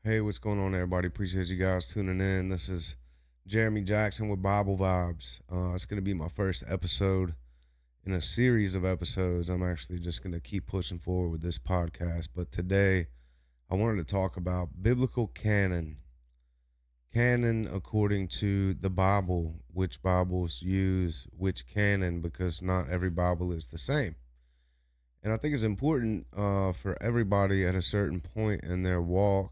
Hey, what's going on, everybody? Appreciate you guys tuning in. This is Jeremy Jackson with Bible Vibes. It's going to be my first episode in a series of episodes. I'm actually just going to keep pushing forward with this podcast. But today, I wanted to talk about biblical canon. Canon according to the Bible, which Bibles use which canon, because not every Bible is the same. And I think it's important for everybody at a certain point in their walk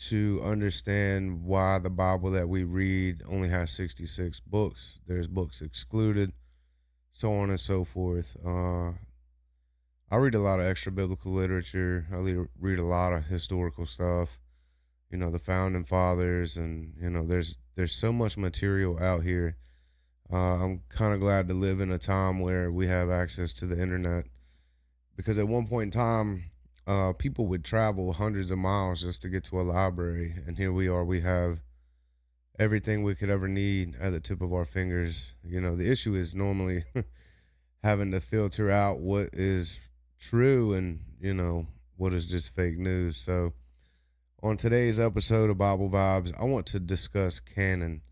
to understand why the Bible that we read only has 66 books. There's books excluded, so on and so forth. I read a lot of extra biblical literature. Read a lot of historical stuff. The founding fathers, and there's so much material out here. I'm kind of glad to live in a time where we have access to the internet, because at one point in time, people would travel hundreds of miles just to get to a library, and here we are. We have everything we could ever need at the tip of our fingers. The issue is normally having to filter out what is true and what is just fake news. So, on today's episode of Bible Vibes, I want to discuss canon.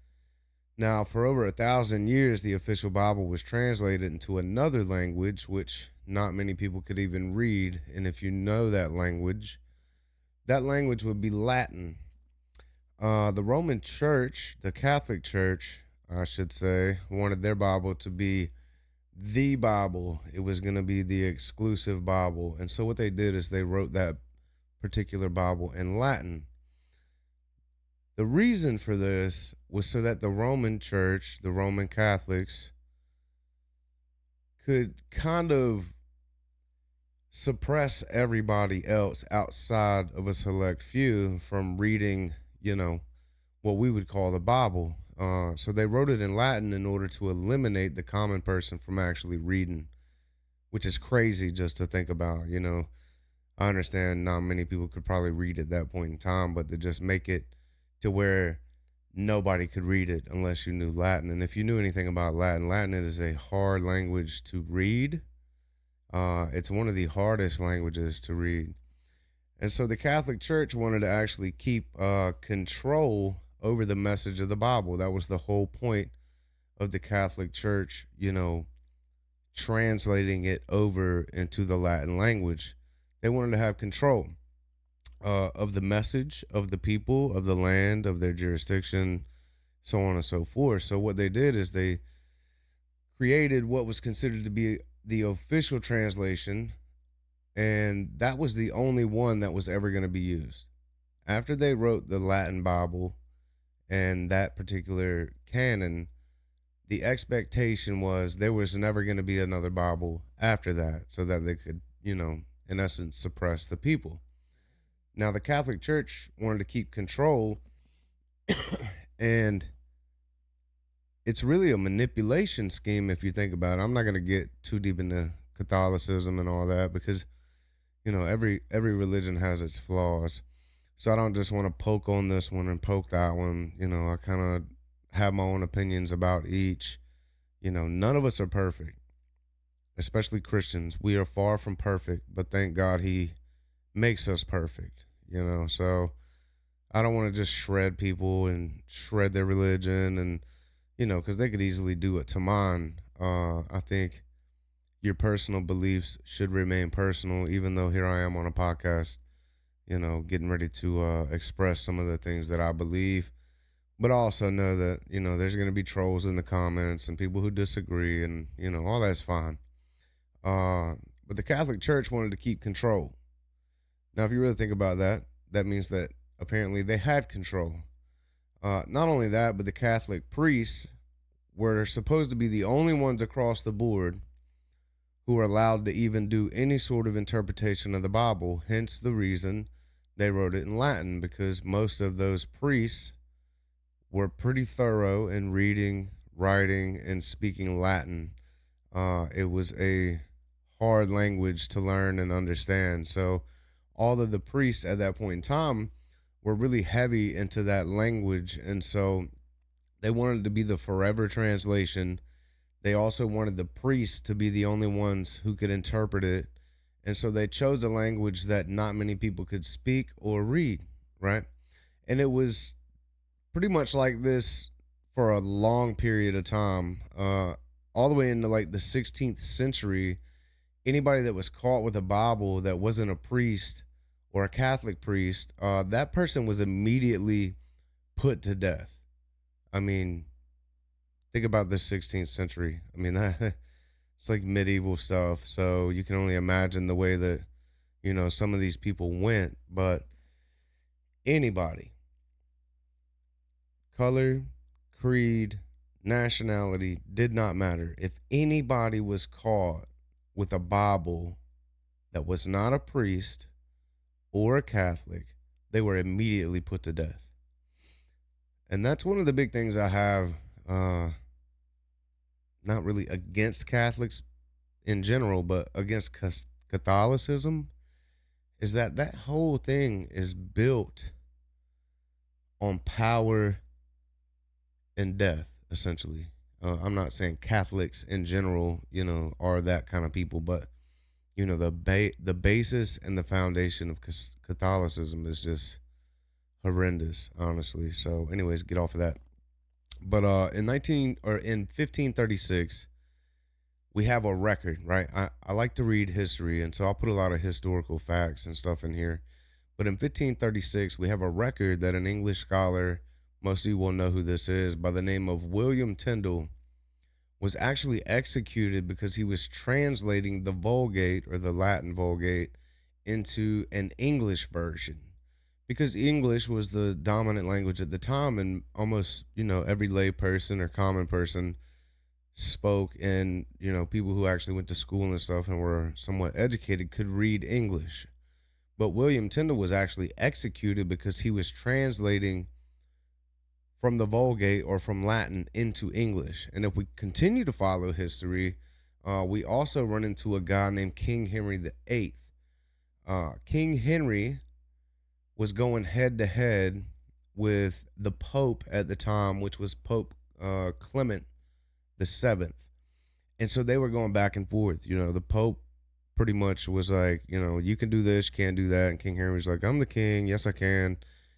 Now, for over 1,000 years, the official Bible was translated into another language, which not many people could even read. And if you know that language would be Latin. The Roman Church, the Catholic Church, I should say, wanted their Bible to be the Bible. It was going to be the exclusive Bible. And so what they did is they wrote that particular Bible in Latin. The reason for this was so that the Roman Church, the Roman Catholics, could kind of suppress everybody else outside of a select few from reading, what we would call the Bible. So they wrote it in Latin in order to eliminate the common person from actually reading, which is crazy just to think about. I understand not many people could probably read at that point in time, but to just make it to where nobody could read it unless you knew Latin. And if you knew anything about Latin is a hard language to read. It's one of the hardest languages to read. And so the Catholic Church wanted to actually keep control over the message of the Bible. That was the whole point of the Catholic Church, translating it over into the Latin language. They wanted to have control of the message, of the people, of the land, of their jurisdiction, so on and so forth. So what they did is they created what was considered to be the official translation, and that was the only one that was ever going to be used. After they wrote the Latin Bible and that particular canon, the expectation was there was never going to be another Bible after that, so that they could, in essence, suppress the people. Now, the Catholic Church wanted to keep control, and it's really a manipulation scheme if you think about it. I'm not going to get too deep into Catholicism and all that, because every religion has its flaws. So I don't just want to poke on this one and poke that one. I kind of have my own opinions about each. None of us are perfect, especially Christians. We are far from perfect, but thank God he makes us perfect. So I don't want to just shred people and shred their religion, and because they could easily do it to mine. I think your personal beliefs should remain personal, even though here I am on a podcast, getting ready to express some of the things that I believe. But I also know that, there's going to be trolls in the comments and people who disagree, and, all that's fine. But the Catholic Church wanted to keep control. Now, if you really think about that, that means that apparently they had control. Not only that, but the Catholic priests were supposed to be the only ones across the board who were allowed to even do any sort of interpretation of the Bible, hence the reason they wrote it in Latin, because most of those priests were pretty thorough in reading, writing, and speaking Latin. It was a hard language to learn and understand. So all of the priests at that point in time were really heavy into that language. And so they wanted to be the forever translation. They also wanted the priests to be the only ones who could interpret it. And so they chose a language that not many people could speak or read. right? And it was pretty much like this for a long period of time, all the way into like the 16th century. Anybody that was caught with a Bible that wasn't a priest or a Catholic priest, that person was immediately put to death. I mean, think about the 16th century. I mean, that it's like medieval stuff. So you can only imagine the way that, some of these people went. But anybody, color, creed, nationality did not matter. If anybody was caught with a Bible that was not a priest or a Catholic, they were immediately put to death. And that's one of the big things I have, not really against Catholics in general, but against Catholicism, is that that whole thing is built on power and death, essentially. I'm not saying Catholics in general, are that kind of people, but the basis and the foundation of Catholicism is just horrendous, honestly. So, anyways, get off of that. But in 1536, we have a record, right? I like to read history, and so I'll put a lot of historical facts and stuff in here. But in 1536, we have a record that an English scholar, most of you will know who this is, by the name of William Tyndale, was actually executed because he was translating the Vulgate, or the Latin Vulgate, into an English version. Because English was the dominant language at the time, and almost, every lay person or common person spoke, and, people who actually went to school and stuff and were somewhat educated could read English. But William Tyndale was actually executed because he was translating from the Vulgate or from Latin into English. And if we continue to follow history, we also run into a guy named King Henry VIII. King Henry was going head to head with the Pope at the time, which was Pope Clement VII. And so they were going back and forth. The Pope pretty much was like, you can do this, you can't do that. And King Henry was like, I'm the king, yes, I can.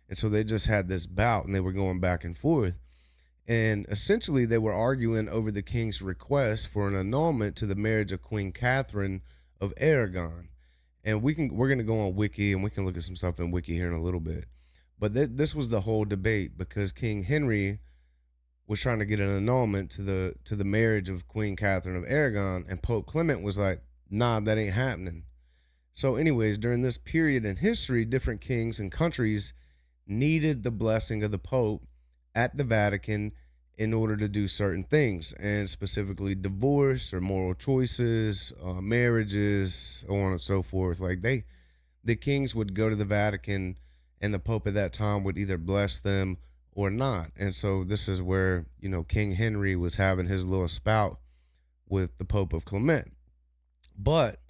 And so they just had this bout, and they were going back and forth. And essentially, they were arguing over the king's request for an annulment to the marriage of Queen Catherine of Aragon. And we're gonna go on Wiki, and we can look at some stuff in Wiki here in a little bit. But this was the whole debate, because King Henry was trying to get an annulment to the marriage of Queen Catherine of Aragon, and Pope Clement was like, nah, that ain't happening. So, anyways, during this period in history, different kings and countries needed the blessing of the Pope at the Vatican in order to do certain things, and specifically divorce or moral choices, marriages, so on and so forth. Like the kings would go to the Vatican, and the Pope at that time would either bless them or not. And so this is where, King Henry was having his little spout with the Pope of Clement. But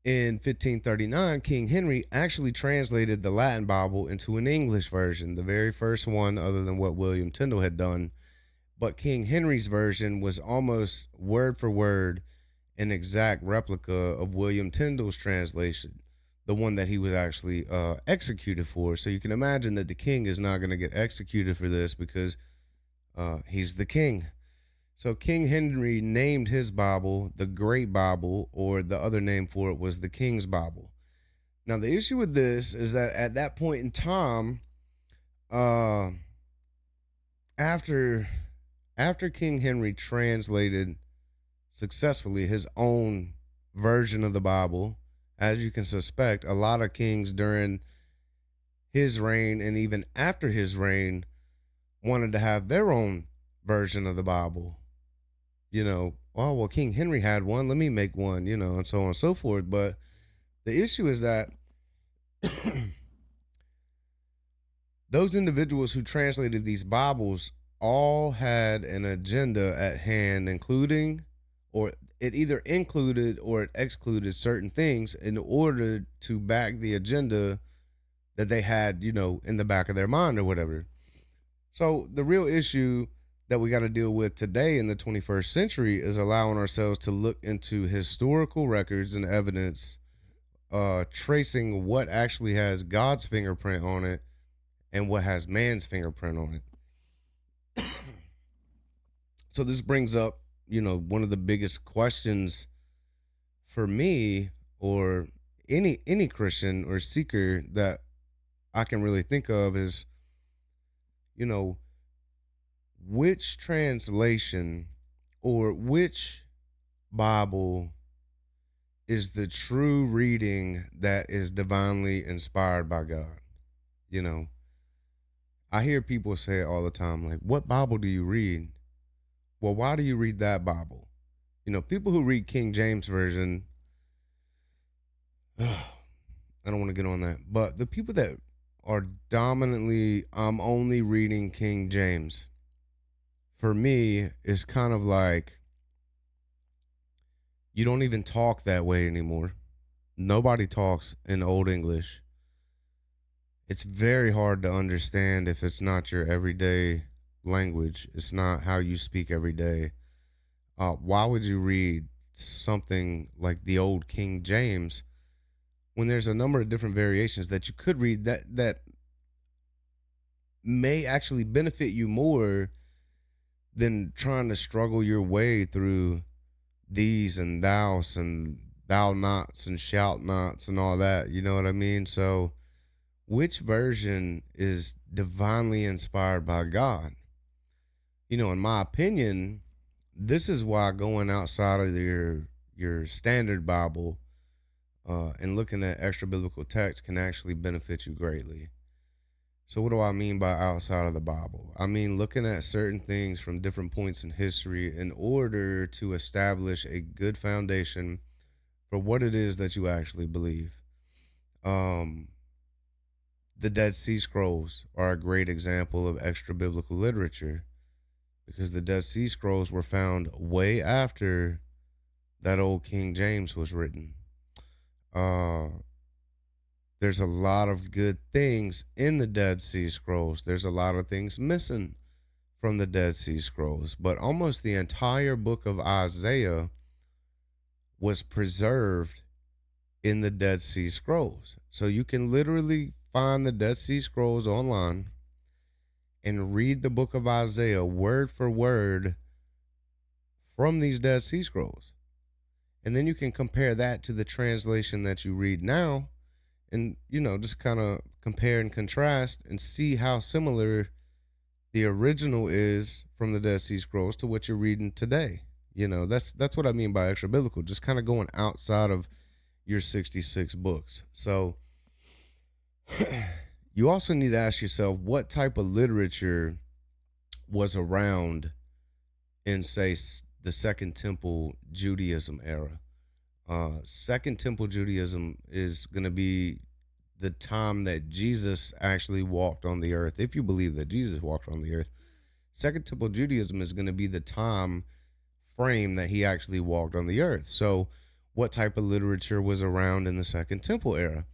in 1539, King Henry actually translated the Latin Bible into an English version, the very first one other than what William Tyndale had done. But King Henry's version was almost word for word an exact replica of William Tyndale's translation, the one that he was actually executed for. So you can imagine that the king is not going to get executed for this, because he's the king. So King Henry named his Bible the Great Bible, or the other name for it was the King's Bible. Now, the issue with this is that at that point in time, after King Henry translated successfully his own version of the Bible, as you can suspect, a lot of kings during his reign and even after his reign wanted to have their own version of the Bible. Oh, well, King Henry had one, let me make one, and so on and so forth. But the issue is that those individuals who translated these Bibles all had an agenda at hand, including, or it either included or it excluded certain things in order to back the agenda that they had, in the back of their mind or whatever. So the real issue that we got to deal with today in the 21st century is allowing ourselves to look into historical records and evidence, tracing what actually has God's fingerprint on it and what has man's fingerprint on it. So this brings up, one of the biggest questions for me, or any Christian or seeker that I can really think of, is, you know, which translation or which Bible is the true reading that is divinely inspired by God. You know, I hear people say it all the time, like, what Bible do you read? Well, why do you read that Bible? People who read King James Version, I don't want to get on that, but the people that are dominantly, I'm only reading King James, for me, is kind of like, you don't even talk that way anymore. Nobody talks in Old English. It's very hard to understand if it's not your everyday language. It's not how you speak every day. Why would you read something like the old King James when there's a number of different variations that you could read that may actually benefit you more than trying to struggle your way through these and thous and thou nots and shout nots and all that? You know what I mean? So which version is divinely inspired by God? In my opinion, this is why going outside of your standard Bible and looking at extra biblical texts can actually benefit you greatly. So what do I mean by outside of the Bible? I mean looking at certain things from different points in history in order to establish a good foundation for what it is that you actually believe. The Dead Sea Scrolls are a great example of extra biblical literature, because the Dead Sea Scrolls were found way after that old King James was written. There's a lot of good things in the Dead Sea Scrolls. There's a lot of things missing from the Dead Sea Scrolls, but almost the entire book of Isaiah was preserved in the Dead Sea Scrolls. So you can literally find the Dead Sea Scrolls online and read the book of Isaiah word for word from these Dead Sea Scrolls. And then you can compare that to the translation that you read now and, just kind of compare and contrast and see how similar the original is from the Dead Sea Scrolls to what you're reading today. That's what I mean by extra biblical, just kind of going outside of your 66 books. So you also need to ask yourself, what type of literature was around in, say, the Second Temple Judaism era. Second Temple Judaism is going to be the time that Jesus actually walked on the earth. If you believe that Jesus walked on the earth, Second Temple Judaism is going to be the time frame that he actually walked on the earth. So what type of literature was around in the Second Temple era?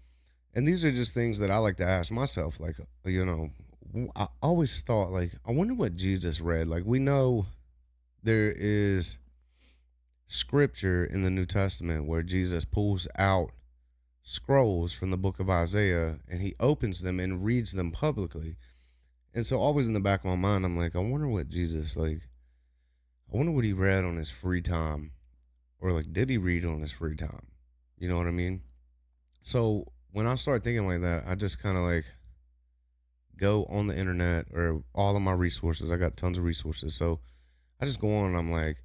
And these are just things that I like to ask myself. Like, I always thought, like, I wonder what Jesus read. Like, we know there is scripture in the New Testament where Jesus pulls out scrolls from the book of Isaiah and he opens them and reads them publicly. And so always in the back of my mind, I'm like, I wonder what Jesus, like, I wonder what he read on his free time, or like, did he read on his free time? You know what I mean? So when I start thinking like that, I just kind of like go on the internet or all of my resources. I got tons of resources. So I just go on and I'm like,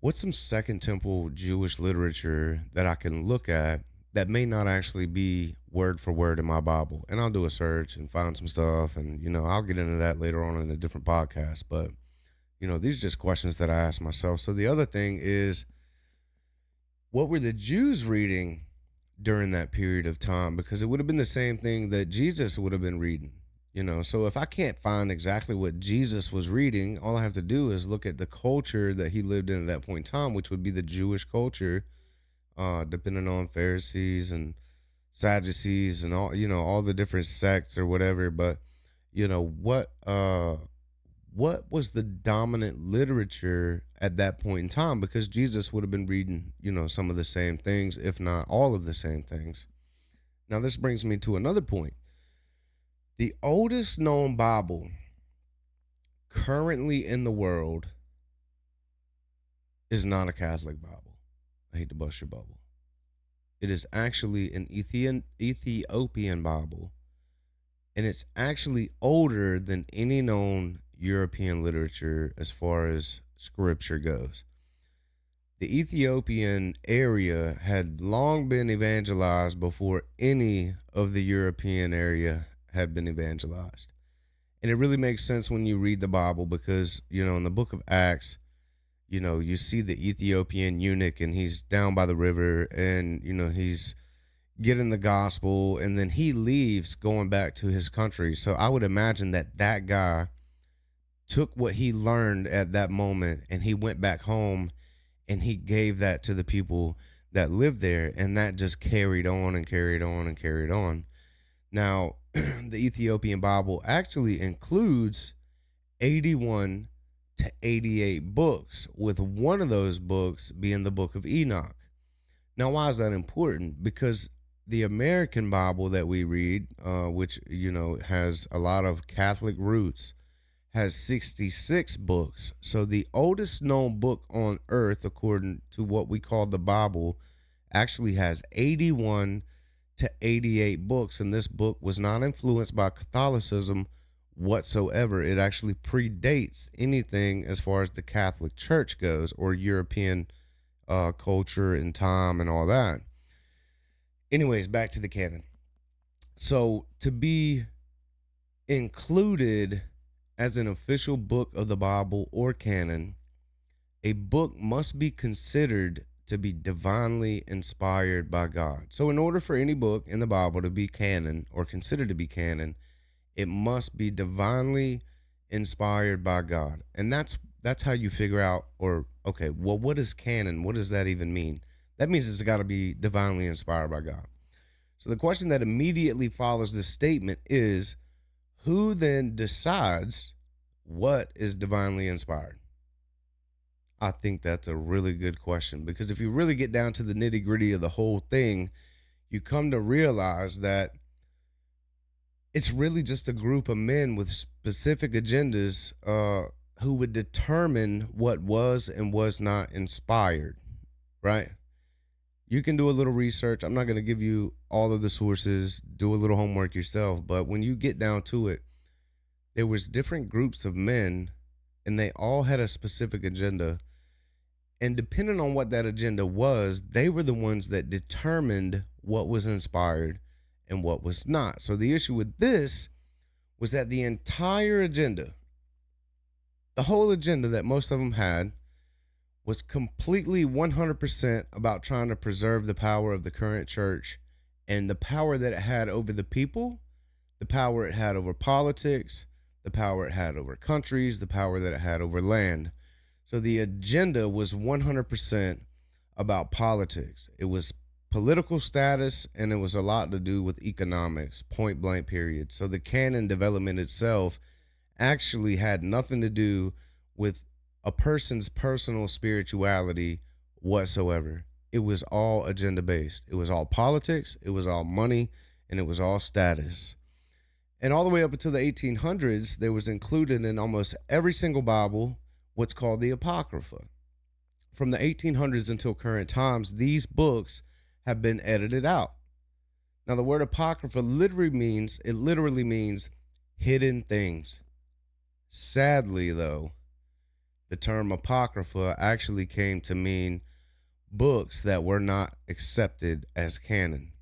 what's some Second Temple Jewish literature that I can look at that may not actually be word for word in my Bible? And I'll do a search and find some stuff. And, I'll get into that later on in a different podcast. But, these are just questions that I ask myself. So the other thing is, what were the Jews reading during that period of time? Because it would have been the same thing that Jesus would have been reading. So if I can't find exactly what Jesus was reading, all I have to do is look at the culture that he lived in at that point in time, which would be the Jewish culture, depending on Pharisees and Sadducees and all the different sects or whatever. But, what was the dominant literature at that point in time? Because Jesus would have been reading, some of the same things, if not all of the same things. Now, this brings me to another point. The oldest known Bible currently in the world is not a Catholic Bible. I hate to bust your bubble. It is actually an Ethiopian Bible, and it's actually older than any known European literature as far as scripture goes. The Ethiopian area had long been evangelized before any of the European area had been evangelized. And it really makes sense when you read the Bible because, in the book of Acts, you see the Ethiopian eunuch and he's down by the river and, he's getting the gospel and then he leaves going back to his country. So I would imagine that guy took what he learned at that moment and he went back home and he gave that to the people that lived there. And that just carried on and carried on and carried on. Now, the Ethiopian Bible actually includes 81 to 88 books, with one of those books being the book of Enoch. Now, why is that important? Because the American Bible that we read, which, has a lot of Catholic roots, has 66 books. So the oldest known book on earth, according to what we call the Bible, actually has 81 to 88 books. And this book was not influenced by Catholicism whatsoever. It actually predates anything as far as the Catholic Church goes or European culture and time and all that. Anyways, back to the canon. So to be included as an official book of the Bible or canon, a book must be considered to be divinely inspired by God. So in order for any book in the Bible to be canon or considered to be canon, it must be divinely inspired by God. And that's how you figure out, or okay, well, what is canon? What does that even mean? That means it's got to be divinely inspired by God. So the question that immediately follows this statement is, who then decides what is divinely inspired? I think that's a really good question, because if you really get down to the nitty gritty of the whole thing, you come to realize that it's really just a group of men with specific agendas who would determine what was and was not inspired, right? You can do a little research. I'm not going to give you all of the sources. Do a little homework yourself. But when you get down to it, there was different groups of men, and they all had a specific agenda. And depending on what that agenda was, they were the ones that determined what was inspired and what was not. So the issue with this was that the entire agenda, the whole agenda that most of them had, was completely 100% about trying to preserve the power of the current church and the power that it had over the people, the power it had over politics, the power it had over countries, the power that it had over land. So the agenda was 100% about politics. It was political status, and it was a lot to do with economics, point blank period. So the canon development itself actually had nothing to do with a person's personal spirituality whatsoever. It was all agenda based. It was all politics, it was all money, and it was all status. And all the way up until the 1800s, there was included in almost every single Bible what's called the Apocrypha. From the 1800s until current times, these books have been edited out. Now, the word Apocrypha literally means hidden things. Sadly, though, the term Apocrypha actually came to mean books that were not accepted as canon.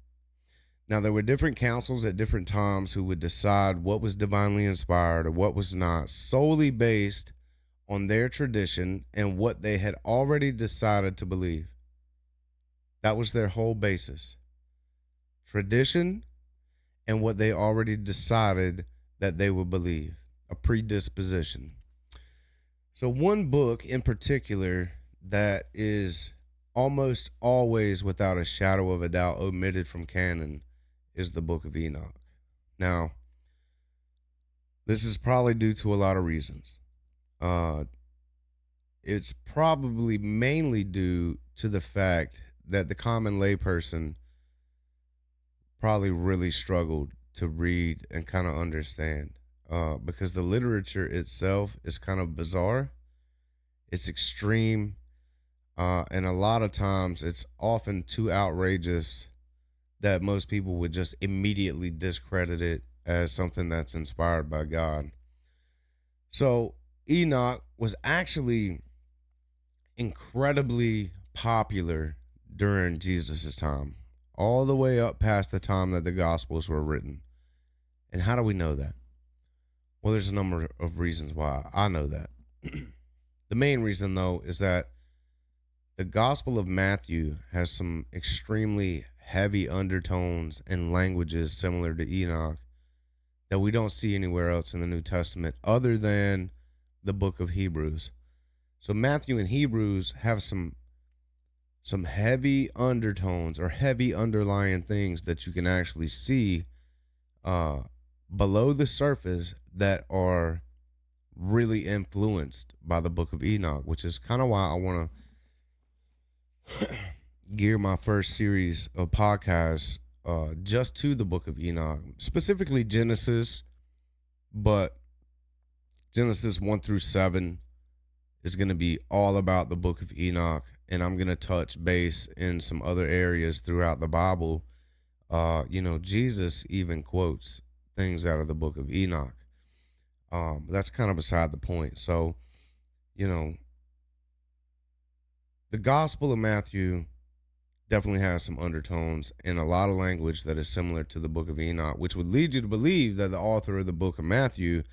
Now, there were different councils at different times who would decide what was divinely inspired or what was not, solely based on their tradition and what they had already decided to believe. That was their whole basis. Tradition and what they already decided that they would believe, a predisposition. So one book in particular that is almost always without a shadow of a doubt omitted from canon is the book of Enoch. Now, this is probably due to a lot of reasons. It's probably mainly due to the fact that the common layperson probably really struggled to read and kind of understand, because the literature itself is kind of bizarre. It's extreme, and a lot of times it's often too outrageous that most people would just immediately discredit it as something that's inspired by God. So Enoch was actually incredibly popular during Jesus' time, all the way up past the time that the Gospels were written. And how do we know that? Well, there's a number of reasons why I know that. The main reason, though, is that the Gospel of Matthew has some extremely heavy undertones and languages similar to Enoch that we don't see anywhere else in the New Testament other than the book of Hebrews. So Matthew and Hebrews have some heavy undertones or heavy underlying things that you can actually see uh, below the surface that are really influenced by the book of Enoch, which is kind of why I want to gear my first series of podcasts just to the book of Enoch, specifically Genesis, but Genesis 1 through 7 is going to be all about the book of Enoch, and I'm going to touch base in some other areas throughout the Bible. Jesus even quotes things out of the book of Enoch. That's kind of beside the point. So, you know, the Gospel of Matthew definitely has some undertones and a lot of language that is similar to the book of Enoch, which would lead you to believe that the author of the book of Matthew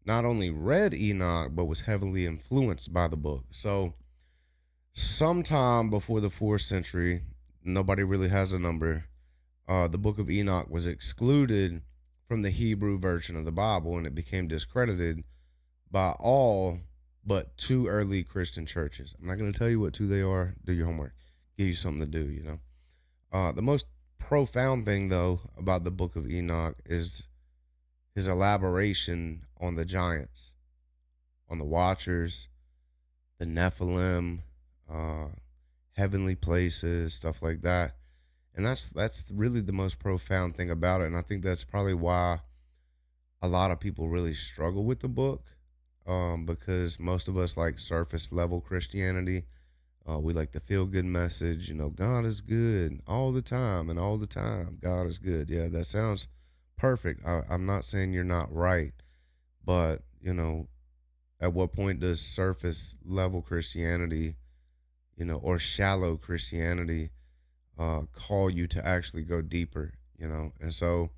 not only read Enoch, but was heavily influenced by the book. So, sometime before the 4th century, nobody really has a number, the book of Enoch was excluded from the Hebrew version of the Bible, and it became discredited by all but two early Christian churches. I'm not going to tell you what two they are. Do your homework. Give you something to do, you know. The most profound thing, though, about the book of Enoch is his elaboration on the giants, on the watchers, the Nephilim, heavenly places, stuff like that. And that's really the most profound thing about it. And I think that's probably why a lot of people really struggle with the book, because most of us like surface level Christianity. We like the feel good message, God is good all the time, and all the time, God is good. Yeah, that sounds perfect. I'm not saying you're not right, but, at what point does surface level Christianity, or shallow Christianity, call you to actually go deeper, And so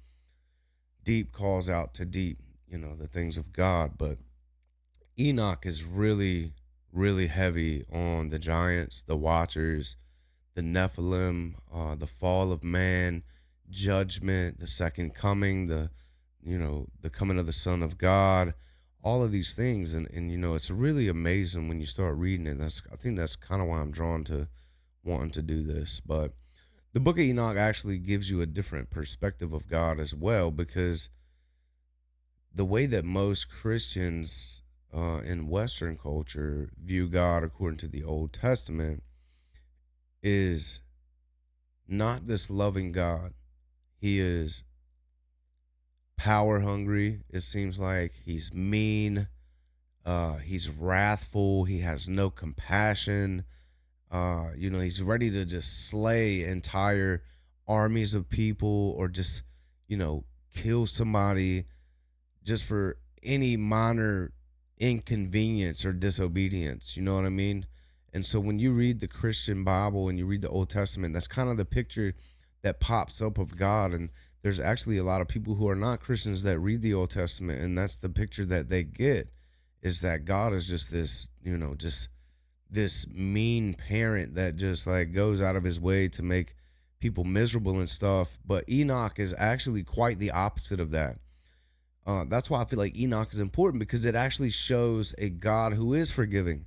deep calls out to deep, the things of God. But Enoch is really, really heavy on the giants, the watchers, the Nephilim, the fall of man, judgment, the second coming, the coming of the Son of God, all of these things. And it's really amazing when you start reading it. I think that's kind of why I'm drawn to wanting to do this. But the book of Enoch actually gives you a different perspective of God as well, because the way that most Christians in Western culture view God according to the Old Testament is not this loving God. He is power hungry. It seems like he's mean. He's wrathful. He has no compassion. He's ready to just slay entire armies of people, or just, kill somebody just for any minor inconvenience or disobedience. You know what I mean? And so when you read the Christian Bible and you read the Old Testament, that's kind of the picture that pops up of God. And there's actually a lot of people who are not Christians that read the Old Testament, and that's the picture that they get, is that God is just this, just this mean parent that just like goes out of his way to make people miserable and stuff. But Enoch is actually quite the opposite of that. That's why I feel like Enoch is important, because it actually shows a God who is forgiving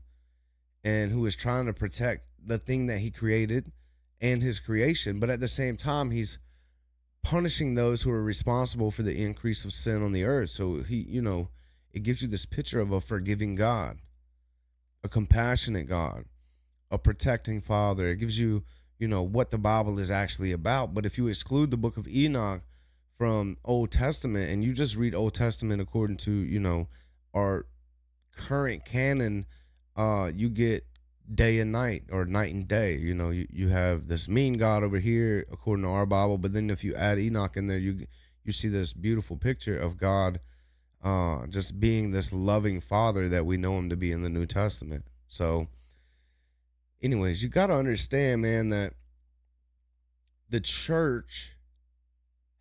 and who is trying to protect the thing that he created and his creation. But at the same time, he's punishing those who are responsible for the increase of sin on the earth. So it gives you this picture of a forgiving God, a compassionate God, a protecting Father. It gives you, what the Bible is actually about. But if you exclude the book of Enoch from Old Testament and you just read Old Testament according to, our current canon, you get day and night or night and day. You have this mean God over here according to our Bible, but then if you add Enoch in there, you see this beautiful picture of God just being this loving father that we know him to be in the New Testament. So anyways, you got to understand, man, that the church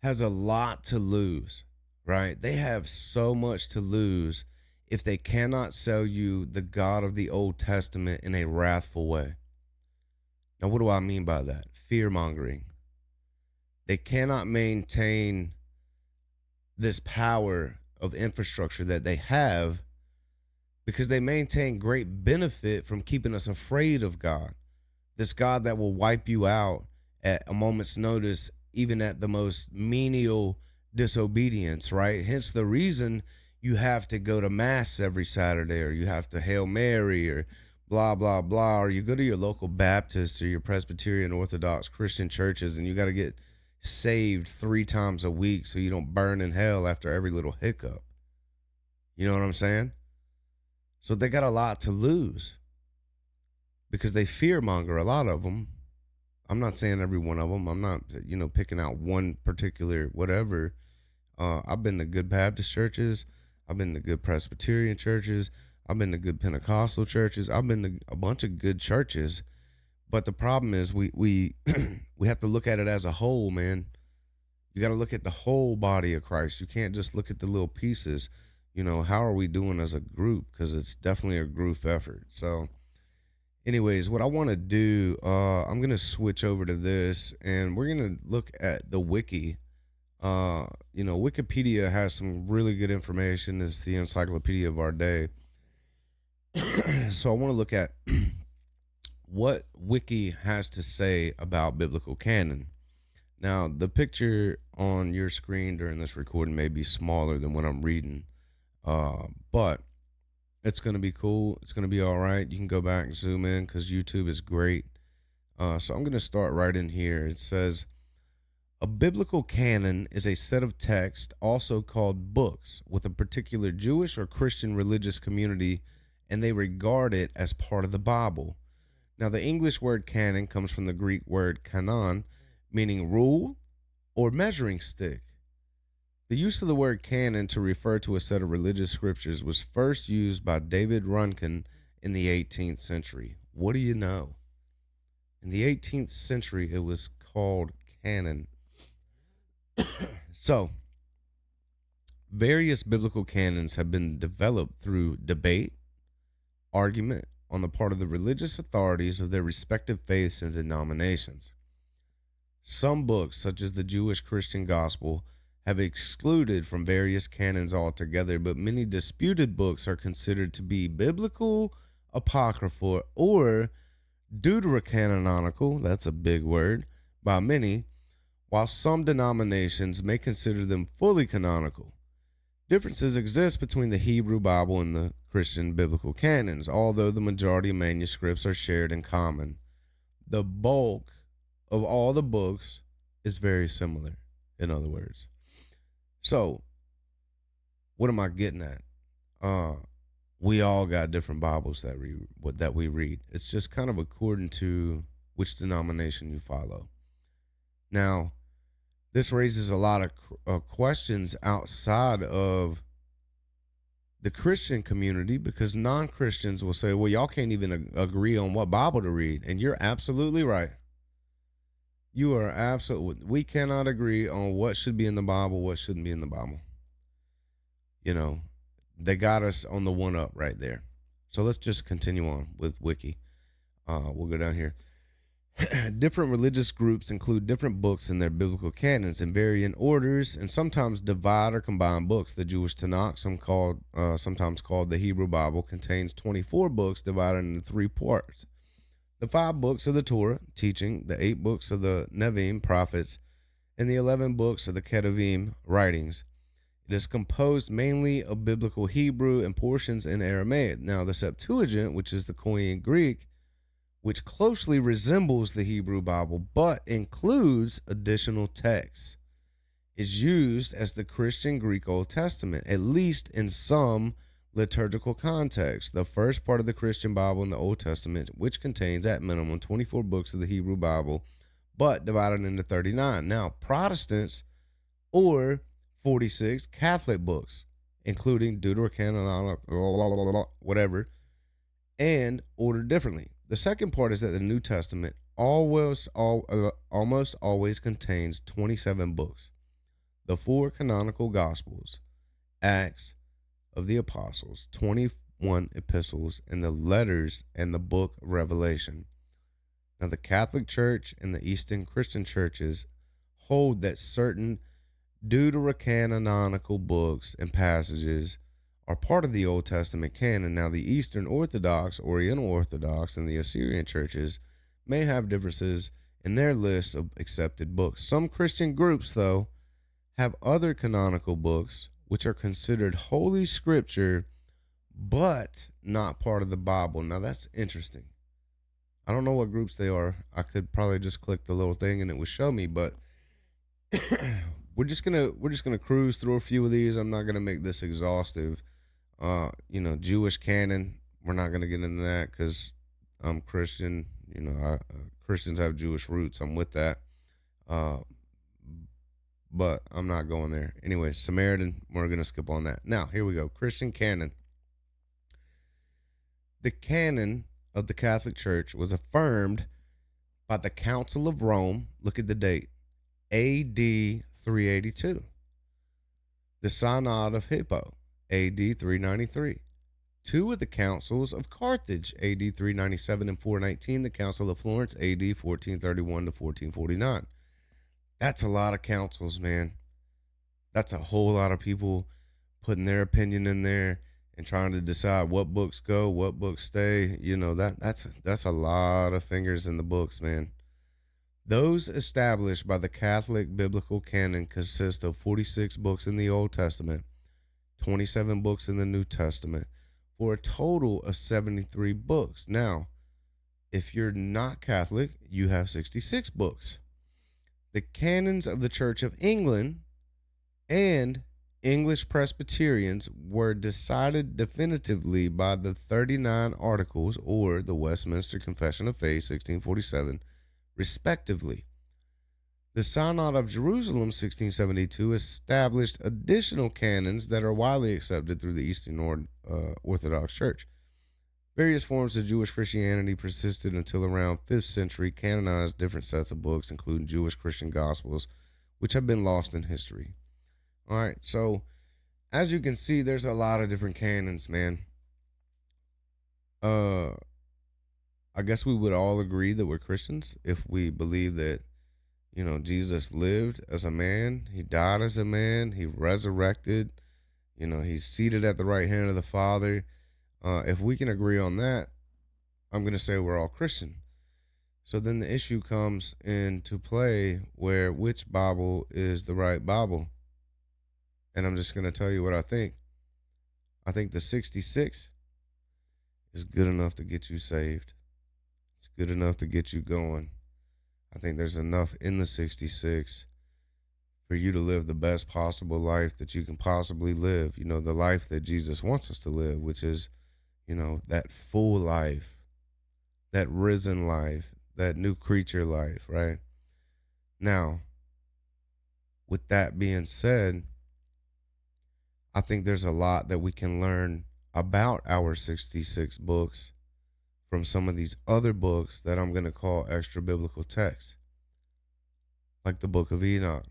has a lot to lose, right? They have so much to lose if they cannot sell you the God of the Old Testament in a wrathful way. Now, what do I mean by that? Fear mongering. They cannot maintain this power of infrastructure that they have because they maintain great benefit from keeping us afraid of God. This God that will wipe you out at a moment's notice, even at the most menial disobedience, right? Hence the reason you have to go to mass every Saturday, or you have to Hail Mary, or blah, blah, blah, or you go to your local Baptist or your Presbyterian Orthodox Christian churches and you got to get saved 3 times a week so you don't burn in hell after every little hiccup. You know what I'm saying? So they got a lot to lose because they fearmonger, a lot of them. I'm not saying every one of them. I'm not, picking out one particular whatever. I've been to good Baptist churches. I've been to good Presbyterian churches. I've been to good Pentecostal churches. I've been to a bunch of good churches. But the problem is we we have to look at it as a whole, man. You got to look at the whole body of Christ. You can't just look at the little pieces. How are we doing as a group? Because it's definitely a group effort. So anyways, what I want to do, I'm going to switch over to this, and we're going to look at the wiki. Wikipedia has some really good information. It's the encyclopedia of our day. So I want to look at what wiki has to say about biblical canon. Now, the picture on your screen during this recording may be smaller than what I'm reading, but it's going to be cool. It's going to be all right. You can go back and zoom in because YouTube is great. So I'm going to start right in here. It says, a biblical canon is a set of text, also called books, with a particular Jewish or Christian religious community, and they regard it as part of the Bible. Now, the English word canon comes from the Greek word kanon, meaning rule or measuring stick. The use of the word canon to refer to a set of religious scriptures was first used by David Runcan in the 18th century. What do you know? In the 18th century, it was called canon. So, various biblical canons have been developed through debate, argument on the part of the religious authorities of their respective faiths and denominations. Some books, such as the Jewish Christian Gospel, have excluded from various canons altogether, but many disputed books are considered to be biblical, apocryphal, or deuterocanonical, that's a big word, by many, while some denominations may consider them fully canonical. Differences exist between the Hebrew Bible and the Christian biblical canons, although the majority of manuscripts are shared in common. The bulk of all the books is very similar, in other words. So, what am I getting at? We all got different Bibles that we read. It's just kind of according to which denomination you follow. Now, this raises a lot of questions outside of the Christian community because non-Christians will say, well, y'all can't even agree on what Bible to read. And you're absolutely right. You are absolutely, we cannot agree on what should be in the Bible, what shouldn't be in the Bible. They got us on the one up right there. So let's just continue on with Wiki. We'll go down here. Different religious groups include different books in their biblical canons in varying orders and sometimes divide or combine books. The Jewish Tanakh, sometimes called the Hebrew Bible, contains 24 books divided into 3 parts. The 5 books of the Torah, teaching, the 8 books of the Nevi'im, prophets, and the 11 books of the Ketuvim, writings. It is composed mainly of biblical Hebrew and portions in Aramaic. Now, the Septuagint, which is the Koine Greek, which closely resembles the Hebrew Bible, but includes additional texts, is used as the Christian Greek Old Testament, at least in some liturgical context. The first part of the Christian Bible in the Old Testament, which contains at minimum 24 books of the Hebrew Bible, but divided into 39. Now, Protestants or 46 Catholic books, including Deuterocanon, whatever, and ordered differently. The second part is that the New Testament almost always contains 27 books. The four canonical Gospels, Acts of the Apostles, 21 epistles, and the letters and the book of Revelation. Now, the Catholic Church and the Eastern Christian churches hold that certain deuterocanonical books and passages are part of the Old Testament canon. Now, the Eastern Orthodox, Oriental Orthodox, and the Assyrian churches may have differences in their lists of accepted books. Some Christian groups, though, have other canonical books which are considered holy scripture but not part of the Bible. Now, that's interesting. I don't know what groups they are. I could probably just click the little thing and it would show me, but we're just gonna cruise through a few of these. I'm not gonna make this exhaustive. Jewish canon. We're not gonna get into that because I'm Christian. Christians have Jewish roots. I'm with that. Uh, but I'm not going there. Anyway, Samaritan. We're gonna skip on that. Now here we go. Christian canon. The canon of the Catholic Church was affirmed by the Council of Rome. Look at the date. A.D. 382. The Synod of Hippo, A.D. 393. Two of the councils of Carthage, A.D. 397 and 419. The Council of Florence, A.D. 1431 to 1449. That's a lot of councils, man. That's a whole lot of people putting their opinion in there and trying to decide what books go, what books stay. That's a lot of fingers in the books, man. Those established by the Catholic biblical canon consist of 46 books in the Old Testament, 27 books in the New Testament, for a total of 73 books. Now, if you're not Catholic, you have 66 books. The canons of the Church of England and English Presbyterians were decided definitively by the 39 Articles, or the Westminster Confession of Faith, 1647, respectively. The Synod of Jerusalem, 1672, established additional canons that are widely accepted through the Eastern Orthodox Church. Various forms of Jewish Christianity persisted until around 5th century, canonized different sets of books, including Jewish Christian Gospels, which have been lost in history. All right, so as you can see, there's a lot of different canons, man. I guess we would all agree that we're Christians if we believe that, Jesus lived as a man, he died as a man, he resurrected, he's seated at the right hand of the Father. If we can agree on that, I'm going to say we're all Christian. So then the issue comes into play where which Bible is the right Bible. And I'm just going to tell you what I think. I think the 66 is good enough to get you saved. It's good enough to get you going. I think there's enough in the 66 for you to live the best possible life that you can possibly live. The life that Jesus wants us to live, which is, that full life, that risen life, that new creature life, right? Now, with that being said, I think there's a lot that we can learn about our 66 books from some of these other books that I'm going to call extra biblical texts, like the book of Enoch.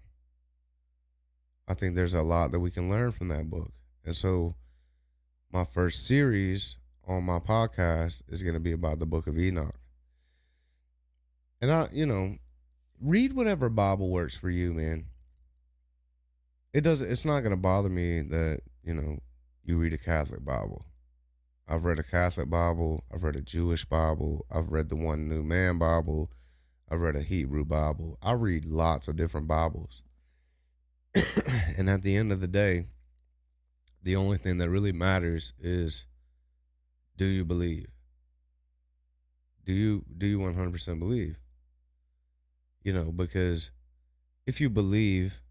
I think there's a lot that we can learn from that book. And so my first series on my podcast is going to be about the book of Enoch. And read whatever Bible works for you, man. It's not going to bother me that, you read a Catholic Bible. I've read a Catholic Bible. I've read a Jewish Bible. I've read the One New Man Bible. I've read a Hebrew Bible. I read lots of different Bibles. And at the end of the day, the only thing that really matters is, do you believe? Do you 100% believe? Because if you believe,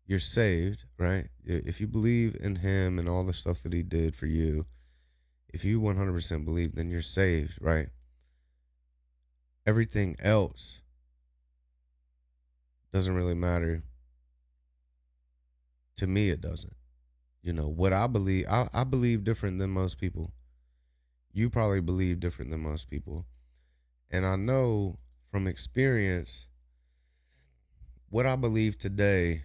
you're saved, right? If you believe in him and all the stuff that he did for you, if you 100% believe, then you're saved, right? Everything else doesn't really matter. To me, it doesn't. You know, what I believe, I believe different than most people. You probably believe different than most people. And I know from experience what I believe today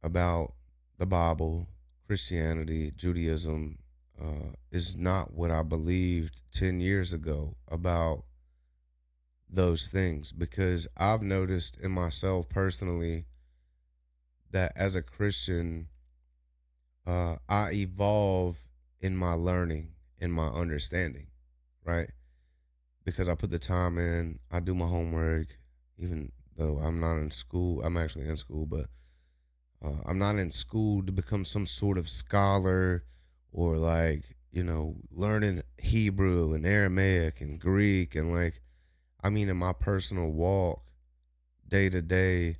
about the Bible, Christianity, Judaism, is not what I believed 10 years ago about those things, because I've noticed in myself personally that as a Christian, I evolve in my learning, in my understanding, right? Because I put the time in, I do my homework, even though I'm not in school. I'm actually in school, but I'm not in school to become some sort of scholar or like, learning Hebrew and Aramaic and Greek. And like, I mean, in my personal walk, day to day,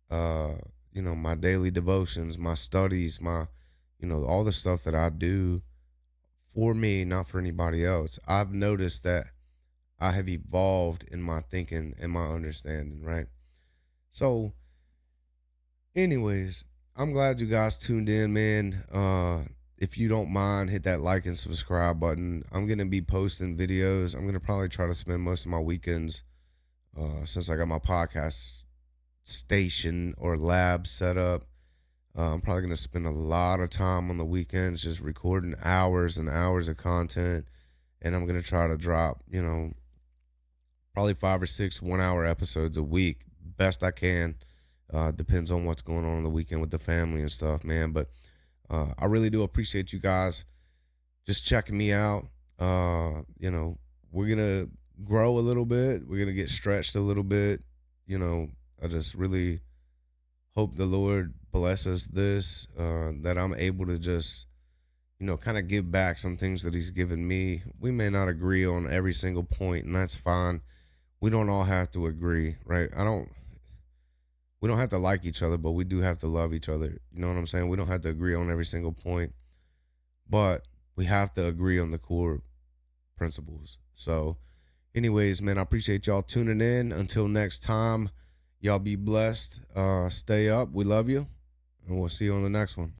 uh, my daily devotions, my studies, all the stuff that I do for me, not for anybody else. I've noticed that I have evolved in my thinking and my understanding, right? So, anyways, I'm glad you guys tuned in, man. If you don't mind, hit that like and subscribe button. I'm gonna be posting videos. I'm gonna probably try to spend most of my weekends, since I got my podcast station or lab set up. I'm probably gonna spend a lot of time on the weekends just recording hours and hours of content, and I'm gonna try to drop, probably 5 or 6 1 hour episodes a week, best I can. Depends on what's going on the weekend with the family and stuff, man. But I really do appreciate you guys just checking me out. We're gonna grow a little bit. We're gonna get stretched a little bit. I just really hope the Lord blesses this, that I'm able to just, kind of give back some things that He's given me. We may not agree on every single point, and that's fine. We don't all have to agree, right? We don't have to like each other, but we do have to love each other. You know what I'm saying? We don't have to agree on every single point, but we have to agree on the core principles. So, anyways, man, I appreciate y'all tuning in. Until next time, y'all be blessed. Stay up. We love you, and we'll see you on the next one.